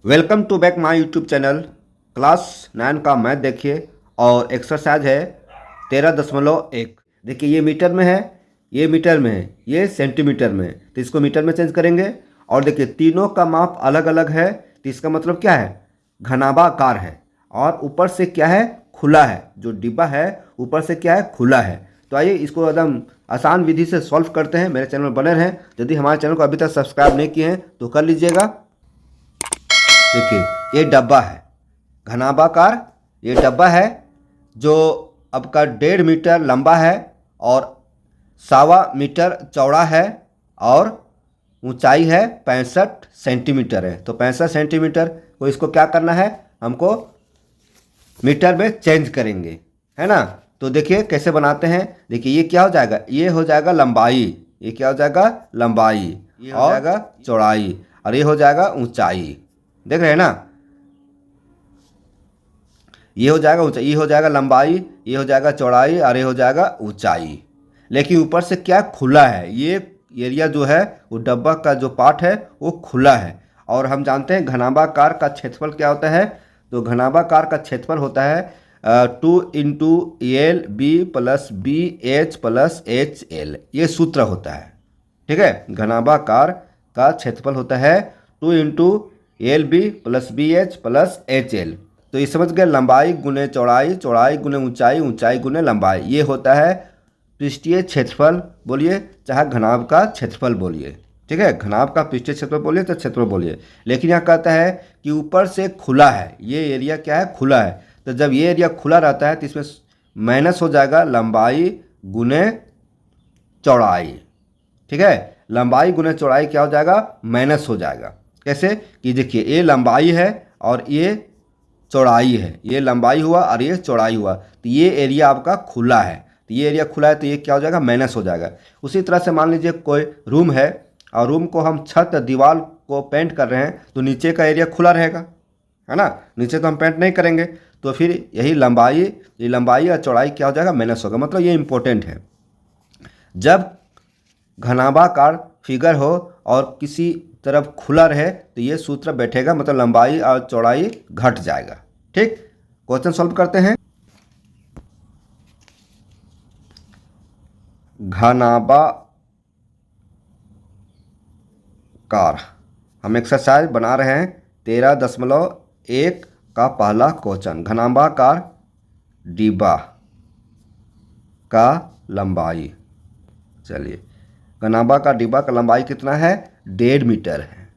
Welcome to back my YouTube channel. Class 9 का math देखिए और एक्सरसाइज है 13.1। देखिए ये मीटर में है, ये मीटर में है, ये सेंटीमीटर में है, तो इसको मीटर में चेंज करेंगे। और देखिए तीनों का माप अलग अलग है, तो इसका मतलब क्या है, घनाभाकार है। और ऊपर से क्या है, खुला है। जो डिब्बा है ऊपर से क्या है, खुला है। तो आइए इसको एकदम आसान विधि से सॉल्व करते हैं। मेरे चैनल में बने रहें। यदि हमारे चैनल को अभी तक सब्सक्राइब नहीं किए हैं तो कर लीजिएगा। देखिए ये डब्बा है घनाभाकार, ये डब्बा है जो आपका 1.5 मीटर लंबा है और 1.25 मीटर चौड़ा है और ऊंचाई है 65 सेंटीमीटर है। तो 65 सेंटीमीटर को इसको क्या करना है, हमको मीटर में चेंज करेंगे, है ना। तो देखिए कैसे बनाते हैं। देखिए ये क्या हो जाएगा, ये हो जाएगा लंबाई, ये क्या हो जाएगा लंबाई, ये हो जाएगा चौड़ाई और ये हो जाएगा ऊंचाई। देख रहे हैं ना, ये हो जाएगा ऊंचाई, ये हो जाएगा लंबाई, ये हो जाएगा चौड़ाई और ये हो जाएगा ऊंचाई। लेकिन ऊपर से क्या खुला है, ये एरिया जो है वो डब्बा का जो पार्ट है वो खुला है। और हम जानते हैं घनाभाकार का क्षेत्रफल क्या होता है। तो घनाभाकार का क्षेत्रफल होता है 2 × L B + BH + HL, ये सूत्र होता है। ठीक है, घनाभाकार का क्षेत्रफल होता है 2 × LB + BH + HL। तो ये समझ गए, लंबाई गुने चौड़ाई, चौड़ाई गुने ऊंचाई, ऊंचाई गुने लंबाई, ये होता है पृष्ठीय क्षेत्रफल बोलिए चाहे घनाभ का क्षेत्रफल बोलिए। ठीक है, घनाभ का पृष्ठीय क्षेत्रफल बोलिए तो क्षेत्रफल बोलिए। लेकिन यहाँ कहता है कि ऊपर से खुला है, ये एरिया क्या है, खुला है। तो जब ये एरिया खुला रहता है तो इसमें माइनस हो जाएगा लंबाई गुने चौड़ाई। ठीक है, लंबाई गुने चौड़ाई क्या हो जाएगा, माइनस हो जाएगा। कैसे कि देखिए ये लंबाई है और ये चौड़ाई है, ये लंबाई हुआ और ये चौड़ाई हुआ, तो ये एरिया आपका खुला है। तो ये एरिया खुला है तो ये क्या हो जाएगा, माइनस हो जाएगा। उसी तरह से मान लीजिए कोई रूम है और रूम को हम छत दीवार को पेंट कर रहे हैं तो नीचे का एरिया खुला रहेगा, है ना। नीचे तो हम पेंट नहीं करेंगे, तो फिर यही लंबाई, ये लंबाई और चौड़ाई क्या हो जाएगा, माइनस होगा। मतलब ये इंपॉर्टेंट है। जब घनाभाकार फिगर हो और किसी तरफ खुला रहे तो ये सूत्र बैठेगा, मतलब लंबाई और चौड़ाई घट जाएगा। ठीक, क्वेश्चन सॉल्व करते हैं। घनाभाकार हम एक्सरसाइज बना रहे हैं 13.1 का पहला क्वेश्चन। घनाभाकार डिब्बा का लंबाई, चलिए घनाभाकार डिब्बा का लंबाई कितना है, 1.5 मीटर है।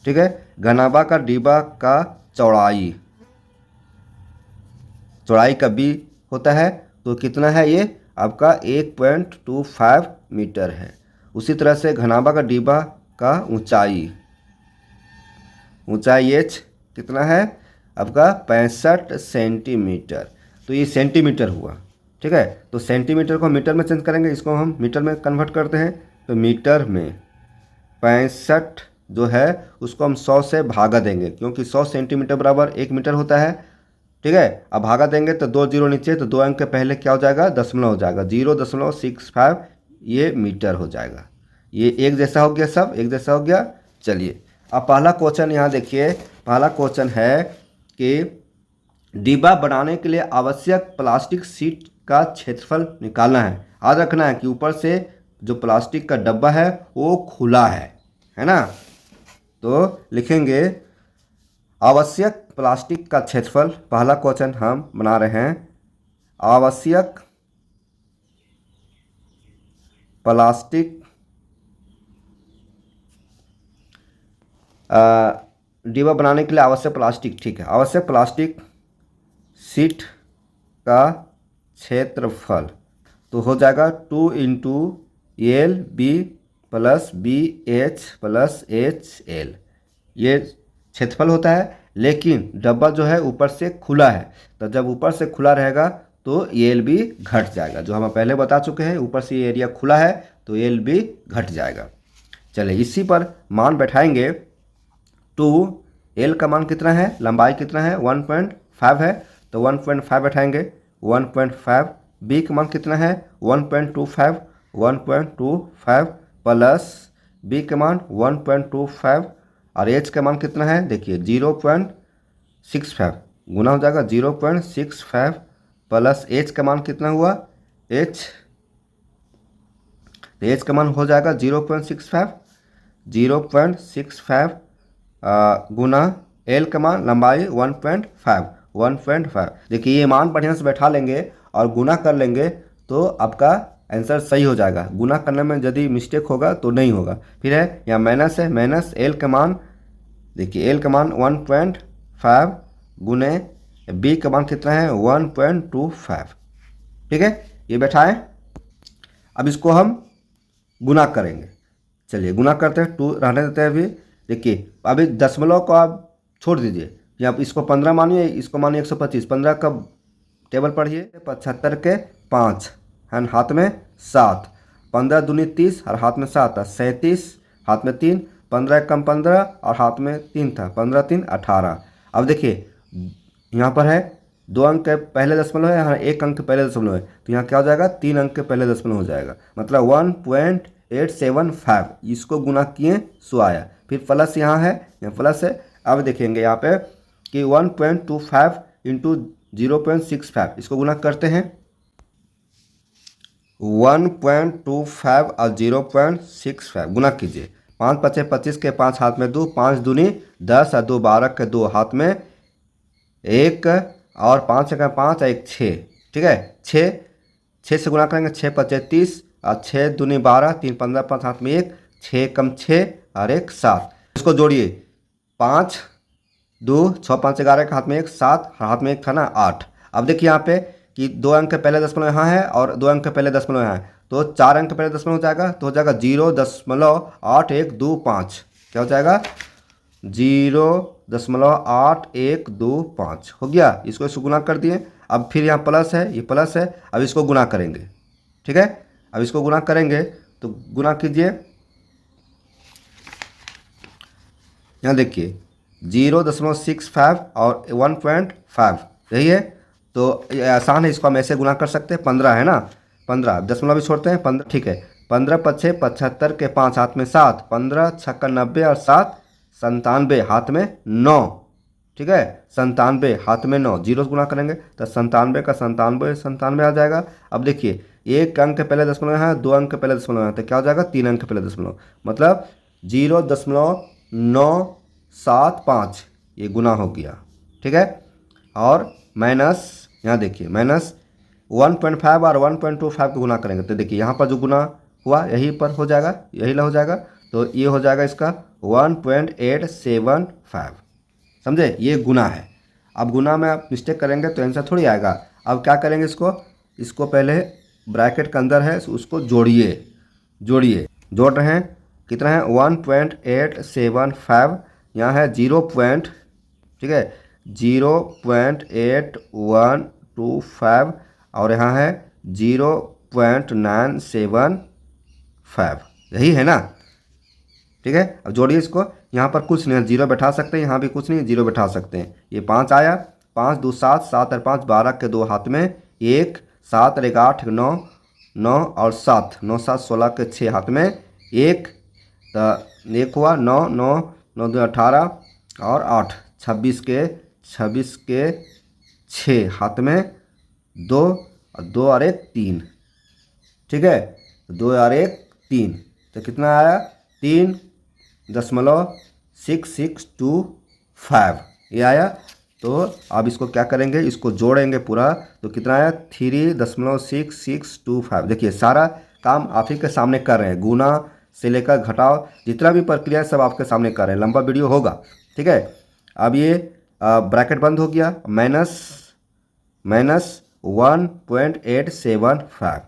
ठीक है, घनाभाकार डिब्बा का चौड़ाई, चौड़ाई का भी होता है तो कितना है, ये आपका 1.25 मीटर है। उसी तरह से घनाभाकार डिब्बा का ऊंचाई, ऊंचाई एच कितना है आपका 65 सेंटीमीटर। तो ये सेंटीमीटर हुआ। ठीक है, तो सेंटीमीटर को मीटर में चेंज करेंगे, इसको हम मीटर में कन्वर्ट करते हैं। तो मीटर में 65 जो है उसको हम 100 से भागा देंगे, क्योंकि 100 सेंटीमीटर बराबर 1 मीटर होता है। ठीक है, अब भागा देंगे तो 2 जीरो नीचे, तो 2 अंक के पहले क्या हो जाएगा, दशमलव हो जाएगा, 0.65 ये मीटर हो जाएगा। ये एक जैसा हो गया, सब एक जैसा हो गया। चलिए अब पहला क्वेश्चन यहाँ देखिए। पहला क्वेश्चन है कि डिब्बा बनाने के लिए आवश्यक प्लास्टिक शीट का क्षेत्रफल निकालना है। याद रखना है कि ऊपर से जो प्लास्टिक का डब्बा है वो खुला है ना। तो लिखेंगे आवश्यक प्लास्टिक का क्षेत्रफल। पहला क्वेश्चन हम बना रहे हैं, आवश्यक प्लास्टिक डिब्बा बनाने के लिए आवश्यक प्लास्टिक, ठीक है, आवश्यक प्लास्टिक शीट का क्षेत्रफल तो हो जाएगा 2 × LB + BH + HL, ये क्षेत्रफल होता है। लेकिन डब्बा जो है ऊपर से खुला है, तो जब ऊपर से खुला रहेगा तो LB घट जाएगा। जो हम पहले बता चुके हैं, ऊपर से ये एरिया खुला है तो LB घट जाएगा। चलिए इसी पर मान बैठाएंगे। 2L का मान कितना है, लंबाई कितना है, 1.5 है, तो 1.5 बैठाएंगे। 1.5 B का मान कितना है, 1.25, 1.25 प्लस B का मान 1.25 और एच का मान कितना है, देखिए 0.65 गुना हो जाएगा 0.65 प्लस एच का मान कितना हुआ, एच का मान हो जाएगा 0.65 गुना एल का मान लंबाई 1.5। देखिए ये मान बढ़िया से बैठा लेंगे और गुना कर लेंगे तो आपका आंसर सही हो जाएगा। गुना करने में यदि मिस्टेक होगा तो नहीं होगा। फिर है यहाँ माइनस है, माइनस एल का मान, देखिए एल का मान 1.5 गुने बी का मान कितना है 1.25। ठीक है, ये बैठा है। अब इसको हम गुना करेंगे। चलिए गुना करते हैं, 2 रहने देते हैं अभी। देखिए अभी दशमलव को आप छोड़ दीजिए, यहाँ इसको 15 मानिए, इसको मानिए 125। 15 का टेबल पढ़िए, 75 के 5 है, हाथ में 7, 15 दूनी 30 और हाथ में 7 था, 37 हाथ में 3, 15 कम 15 और हाथ में 3 था, 15 3 18। अब देखिए यहाँ पर है 2 अंक के पहले दशमलव है, यहाँ 1 अंक के पहले दशमलव है, तो यहाँ क्या हो जाएगा 3 अंक के पहले दशमलव हो जाएगा, मतलब 1.875। इसको गुना किए सो आया। फिर प्लस यहाँ है, यहाँ प्लस है। अब देखेंगे यहाँ पे कि 1.25 इंटू 0.65, इसको गुना करते हैं। 1.25 और 0.65 गुना कीजिए। 5 पचे 25 के 5 हाथ में 2, 5 दूनी 10 और 2 12 के 2 हाथ में 1 और 5 का 5 और 1 6। ठीक है, 6 से गुना करेंगे, 6 पचे 30 और 6 दूनी 12, 3 15 5 हाथ में 1, 6 कम 6 और 1 7। इसको जोड़िए, 5 2 6 5 11 के हाथ में 1, 7 हाथ में 1 था ना 8। अब देखिए यहाँ पे कि 2 अंक के पहले दशमलव यहाँ है और 2 अंक के पहले दशमलव यहाँ है, तो 4 अंक के पहले दशमलव हो जाएगा, तो हो जाएगा 0.8125। क्या हो जाएगा 0.8125 हो गया। इसको गुना कर दिए। अब फिर यहाँ प्लस है, ये प्लस है, अब इसको गुना करेंगे। ठीक है, अब इसको गुना करेंगे तो गुना कीजिए। यहाँ देखिए 0.65 और 1.5 यही है, तो आसान है, इसको हम ऐसे गुना कर सकते हैं। 15 है ना, 15 दशमलव भी छोड़ते हैं 15। ठीक है, 15 पछे 75 के 5 हाथ में 7, 15 छक्का 90 और 7 97 हाथ में 9। ठीक है, 97 हाथ में 9, 0 गुना करेंगे तो 97 का 97 आ जाएगा। अब देखिए 1 अंक के पहले दशमलव है, 2 अंक के पहले दशमलव है, तो क्या हो जाएगा 3 अंक के पहले दशमलव, मतलब 0.975 ये गुना हो गया। ठीक है, और माइनस यहाँ देखिए माइनस 1.5 और 1.25 को गुना करेंगे, तो देखिए यहाँ पर जो गुना हुआ यहीं पर हो जाएगा, यही ला हो जाएगा, तो ये हो जाएगा इसका 1.875। समझे, ये गुना है। अब गुना में आप मिस्टेक करेंगे तो आंसर थोड़ी आएगा। अब क्या करेंगे, इसको पहले ब्रैकेट के अंदर है उसको जोड़िए, जोड़ रहे हैं, कितना है 1.875, यहाँ है 0. ठीक है 0.8125 और यहाँ है 0.975, यही है ना। ठीक है, अब जोड़िए इसको। यहाँ पर कुछ नहीं है, 0 बैठा सकते हैं, यहाँ भी कुछ नहीं है, 0 बैठा सकते हैं। ये 5 आया, 5 2 7, 7 और 5 12 के 2 हाथ में 1, 7 और 1 8 9, 9 और 7 9 7 16 के 6 हाथ में 1, तो 1 हुआ 9 9 9 2 18 और 8 26 के 6 हाथ में 2 और 2 और 1 3। ठीक है, 2 और 1 3, तो कितना आया 3.6625 ये आया। तो अब इसको क्या करेंगे, इसको जोड़ेंगे पूरा, तो कितना आया 3.6625। देखिए सारा काम आप ही के सामने कर रहे हैं, गुना से लेकर घटाव जितना भी प्रक्रिया है सब आपके सामने कर रहे हैं, लंबा वीडियो होगा। ठीक है, अब ये ब्रैकेट बंद हो गया, माइनस 1.875।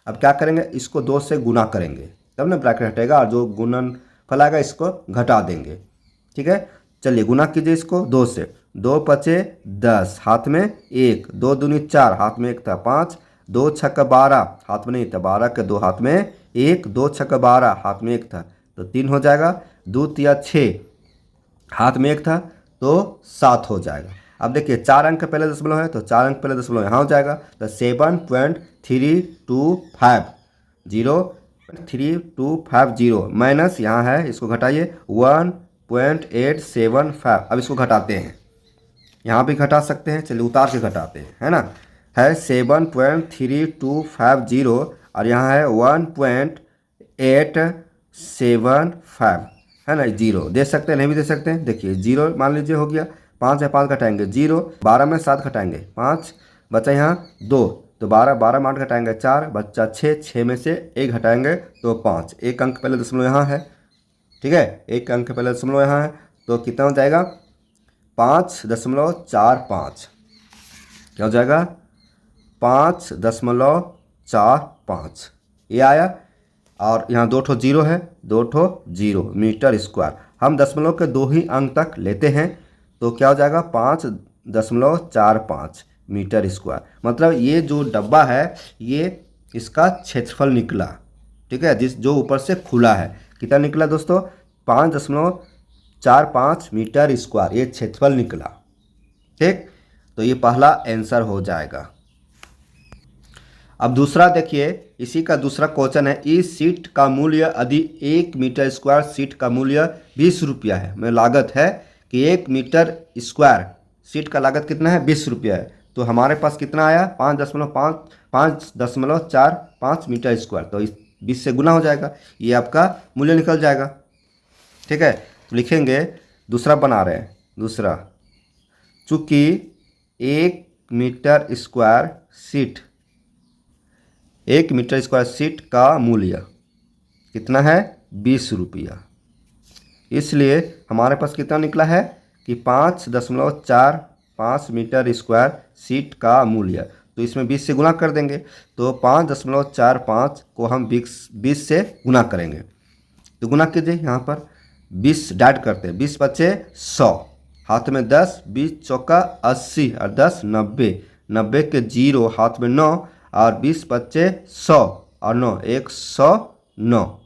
अब क्या करेंगे, इसको 2 से गुना करेंगे तब ना ब्रैकेट हटेगा, और जो गुणन फल आएगा इसको घटा देंगे। ठीक है, चलिए गुना कीजिए इसको 2 से। 2 पचे 10 हाथ में 1, 2 दूनी 4 हाथ में 1 था, 5 2 छक्का 12 हाथ में नहीं था, 12 के 2 हाथ में 1, 2 छक्का 12 हाथ में 1 था, तो 3 हो जाएगा। 2 तिया 6 हाथ में 1 था, तो 7 हो जाएगा। अब देखिए 4 अंक का पहले दशमलव है, तो 4 अंक पहले दशमलव यहाँ हो जाएगा, तो 7.325 0.3250 माइनस यहाँ है, इसको घटाइए 0.875। अब इसको घटाते हैं, यहाँ भी घटा सकते हैं, चलिए उतार के घटाते हैं, है ना। है 7.3250 और यहाँ है 1.875, है ना। जीरो दे सकते हैं, नहीं भी दे सकते हैं। देखिए जीरो मान लीजिए हो गया, 5 है 5 घटाएंगे जीरो, 12 में 7 घटाएंगे 5, बचा यहाँ 2, तो 12 में 8 घटाएंगे 4, बच्चा 6 में से 1 घटाएंगे तो 5, एक अंक पहले दशमलव यहाँ है, ठीक है, एक अंक पहले दशमलव यहाँ है, तो कितना हो जाएगा 5.45, क्या हो जाएगा 5.45, ये आया। और यहाँ 2 ठो जीरो है, 2 ठो जीरो, मीटर स्क्वायर। हम दशमलव के 2 ही अंक तक लेते हैं, तो क्या हो जाएगा 5.45 मीटर स्क्वायर। मतलब ये जो डब्बा है ये इसका क्षेत्रफल निकला, ठीक है, जो ऊपर से खुला है, कितना निकला दोस्तों 5.45 मीटर स्क्वायर, ये क्षेत्रफल निकला, ठीक। तो ये पहला आंसर हो जाएगा। अब दूसरा देखिए, इसी का दूसरा क्वेश्चन है, इस सीट का मूल्य यदि 1 मीटर स्क्वायर सीट का मूल्य 20 रुपया है, में लागत है कि 1 मीटर स्क्वायर सीट का लागत कितना है 20 रुपया है, तो हमारे पास कितना आया 5.45 मीटर स्क्वायर, तो इस 20 से गुना हो जाएगा, ये आपका मूल्य निकल जाएगा, ठीक है। तो लिखेंगे, दूसरा बना रहे हैं, दूसरा, चूँकि 1 metre square sheet 1 metre square sheet का मूल्य कितना है 20 रुपया, इसलिए हमारे पास कितना निकला है कि 5.45 मीटर स्क्वायर सीट का मूल्य, तो इसमें 20 से गुना कर देंगे, तो 5.45 को हम 20 से गुना करेंगे, तो गुना कीजिए, यहाँ पर 20 डाइट करते हैं, 20 बचे 100, हाथ में 10, 20 चौका 80 और 10 90, 90 के जीरो हाथ में 9 और 20 बच्चे 100 और 9 109,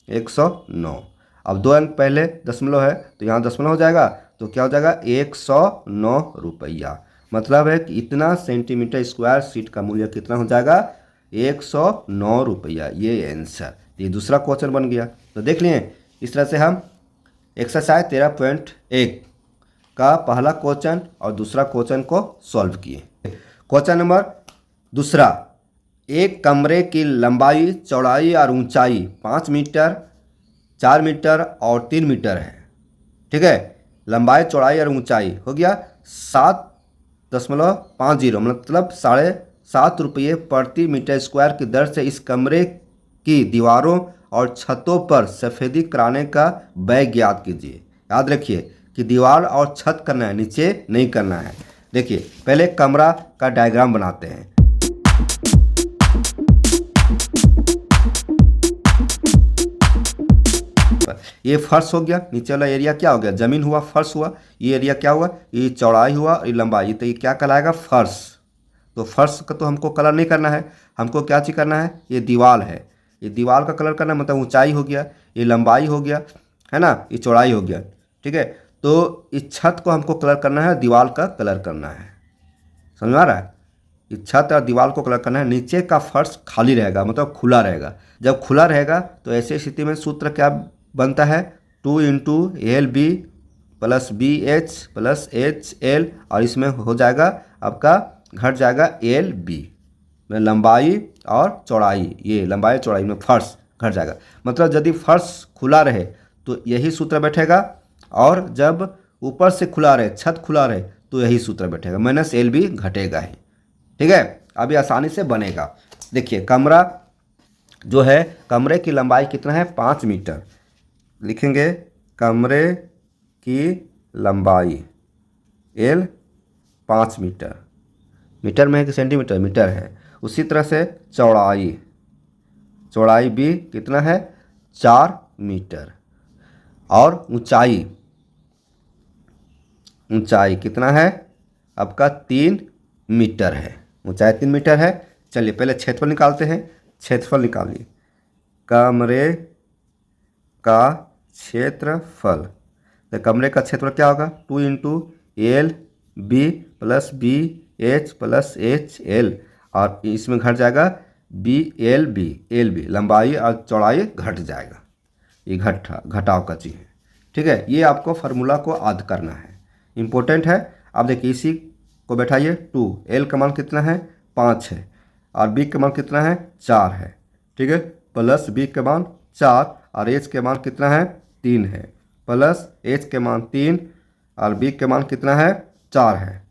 109। अब 2 अंक पहले दशमलव है तो यहाँ दशमलव हो जाएगा, तो क्या हो जाएगा 109 रुपया। मतलब है कि इतना सेंटीमीटर स्क्वायर सीट का मूल्य कितना हो जाएगा 109 रुपया, ये आंसर। ये दूसरा क्वेश्चन बन गया। तो देख लिए, इस तरह से हम एक्सरसाइज 13.1 का पहला क्वेश्चन और दूसरा क्वेश्चन को सॉल्व किए। क्वेश्चन नंबर दूसरा, एक कमरे की लंबाई, चौड़ाई और ऊंचाई 5 मीटर, 4 मीटर और 3 मीटर है, ठीक है। लंबाई, चौड़ाई और ऊंचाई हो गया 7.50, मतलब 7.5 रुपये प्रति मीटर स्क्वायर की दर से इस कमरे की दीवारों और छतों पर सफ़ेदी कराने का व्यय ज्ञात कीजिए। याद रखिए कि दीवार और छत करना है, नीचे नहीं करना है। देखिए पहले कमरा का डायग्राम बनाते हैं। ये फर्श हो गया, नीचे वाला एरिया क्या हो गया जमीन हुआ, फर्श हुआ, ये एरिया क्या हुआ, ये चौड़ाई हुआ, ये लंबाई, तो ये क्या कहलाएगा फर्श। तो फर्श का तो हमको कलर नहीं करना है, हमको क्या चीज़ करना है, ये दीवार है, ये दीवार का कलर करना है, मतलब ऊंचाई हो गया, ये लंबाई हो गया, है ना, ये चौड़ाई हो गया, ठीक है। तो इस छत को हमको कलर करना है, दीवार का कलर करना है, समझ में आ रहा है। इस छत और दीवार को कलर करना है, नीचे का फर्श खाली रहेगा, मतलब खुला रहेगा। जब खुला रहेगा तो ऐसी स्थिति में सूत्र क्या बनता है 2 × LB + BH + HL, और इसमें हो जाएगा आपका घट जाएगा LB में लंबाई और चौड़ाई, ये लंबाई चौड़ाई में फर्श घट जाएगा। मतलब यदि फर्श खुला रहे तो यही सूत्र बैठेगा, और जब ऊपर से खुला रहे, छत खुला रहे, तो यही सूत्र बैठेगा, -LB घटेगा ही, ठीक है। अभी आसानी से बनेगा। देखिए कमरा जो है, कमरे की लंबाई कितना है 5 मीटर, लिखेंगे कमरे की लंबाई L 5 मीटर, मीटर में है कि सेंटीमीटर, मीटर है। उसी तरह से चौड़ाई, चौड़ाई भी कितना है 4 मीटर, और ऊंचाई, ऊंचाई कितना है आपका 3 मीटर है, ऊंचाई 3 मीटर है। चलिए पहले क्षेत्रफल निकालते हैं, क्षेत्रफल निकालिए, कमरे का क्षेत्रफल, तो कमरे का क्षेत्रफल क्या होगा 2 × LB + BH + HL, और इसमें घट जाएगा LB, लंबाई और चौड़ाई घट जाएगा, ये घटाव का चीज़ है, ठीक है, ये आपको फार्मूला को याद करना है, इम्पोर्टेंट है। आप देखिए इसी को बैठाइए 2, एल का मान कितना है 5 है और बी का मान कितना है 4 है, ठीक है, प्लस बी का मान 4 और एच के मान कितना है 3 है, प्लस एच के मान 3 और बी के मान कितना है 4 है,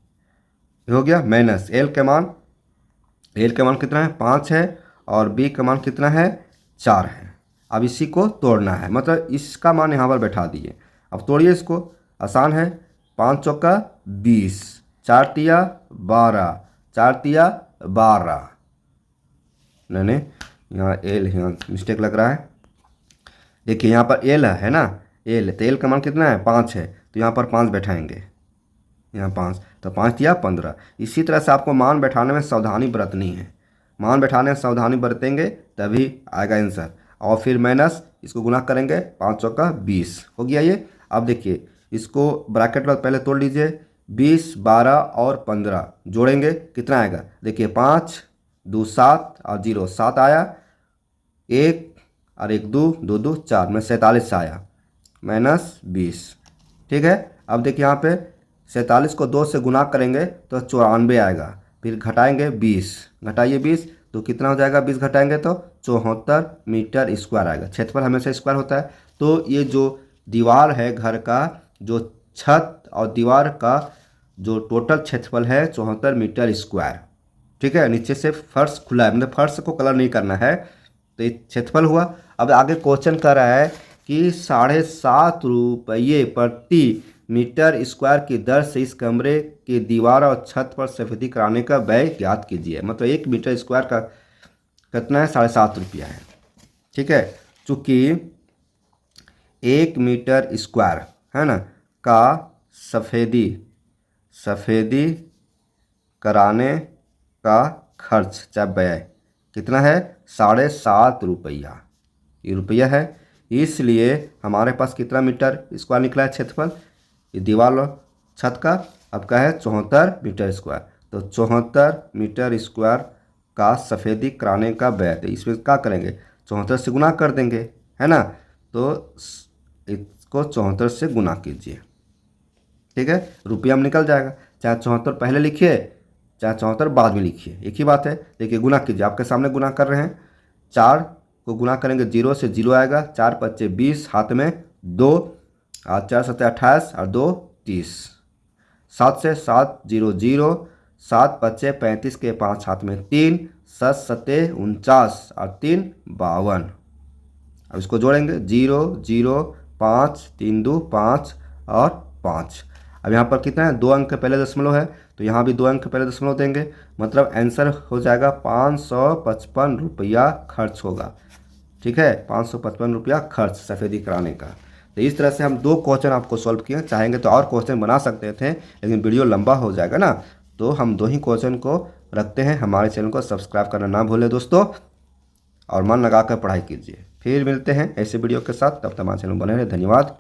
हो गया, माइनस एल के मान कितना है 5 है और बी का मान कितना है 4 है। अब इसी को तोड़ना है, मतलब इसका मान यहाँ पर बैठा दिए। अब तोड़िए इसको, आसान है, 5 चौका 20, 4 तिया 12, 4 तिया 12, नहीं यहाँ एल यहाँ मिस्टेक लग रहा है। देखिए यहाँ पर एल है ना, एल तो एल का मान कितना है 5 है, तो यहाँ पर 5 बैठाएंगे, यहाँ 5 तो 5 दिया 15। इसी तरह से आपको मान बैठाने में सावधानी बरतनी है, मान बैठाने में सावधानी बरतेंगे तभी आएगा आंसर। और फिर माइनस इसको गुना करेंगे, 5 चौका 20 हो गया ये। अब देखिए इसको ब्रैकेट में पहले तोड़ लीजिए, 20, 12 और 15 जोड़ेंगे कितना आएगा, देखिए 5 2 7 और 0 7 आया, 1 और 1 2 2 2 4 में 47 आया, माइनस 20, ठीक है। अब देखिए यहाँ पे 47 को 2 से गुना करेंगे तो 94 आएगा, फिर घटाएंगे 20, घटाइए 20 तो कितना हो जाएगा, 20 घटाएंगे तो 74 मीटर स्क्वायर आएगा। क्षेत्रफल हमेशा स्क्वायर होता है, तो ये जो दीवार है घर का, जो छत और दीवार का जो टोटल क्षेत्रफल है 74 मीटर स्क्वायर, ठीक है। नीचे से फर्श खुला है, मतलब फर्श को कलर नहीं करना है, तो ये क्षेत्रफल हुआ। अब आगे क्वेश्चन कर रहा है कि 7.5 रुपये प्रति मीटर स्क्वायर की दर से इस कमरे की दीवार और छत पर सफेदी कराने का व्यय ज्ञात कीजिए। मतलब 1 मीटर स्क्वायर का कितना है 7.5 रुपया है, ठीक है। चूँकि 1 मीटर स्क्वायर है ना का सफेदी कराने का खर्च चाहे व्यय कितना है 7.5 रुपया, ये रुपया है, इसलिए हमारे पास कितना मीटर स्क्वायर निकला है क्षेत्रफल, ये दीवार और छत का। अब क्या है 74 मीटर स्क्वायर, तो 74 मीटर स्क्वायर का सफेदी कराने का व्यय, तो इसमें क्या करेंगे 74 से गुना कर देंगे, है ना, तो इसको 74 से गुना कीजिए, ठीक है, रुपया में निकल जाएगा। चाहे 74 पहले लिखिए चाहे 74 बाद में लिखिए, एक ही बात है। देखिए गुना कीजिए, आपके सामने गुना कर रहे हैं, 4 को गुना करेंगे 0 से 0 आएगा, 4 5 20, हाथ में 2 और 4 7 28 और 2 30, 7 से 7 0 0, 7 5 35 के 5 हाथ में 3, 7 7 49 और 3 52। अब इसको जोड़ेंगे 0 0 5 3 2 5 और 5। अब यहाँ पर कितना है 2 अंक के पहले दशमलव है, तो यहाँ भी 2 अंक के पहले दशमलव देंगे, मतलब आंसर हो जाएगा 555 रुपया खर्च होगा, ठीक है, 555 रुपया खर्च सफेदी कराने का। तो इस तरह से हम 2 क्वेश्चन आपको सॉल्व किए, चाहेंगे तो और क्वेश्चन बना सकते थे, लेकिन वीडियो लंबा हो जाएगा ना, तो हम 2 ही क्वेश्चन को रखते हैं। हमारे चैनल को सब्सक्राइब करना ना भूलें दोस्तों, और मन लगा कर पढ़ाई कीजिए। फिर मिलते हैं ऐसे वीडियो के साथ, तब तक हमारे चैनल बने रहे। धन्यवाद।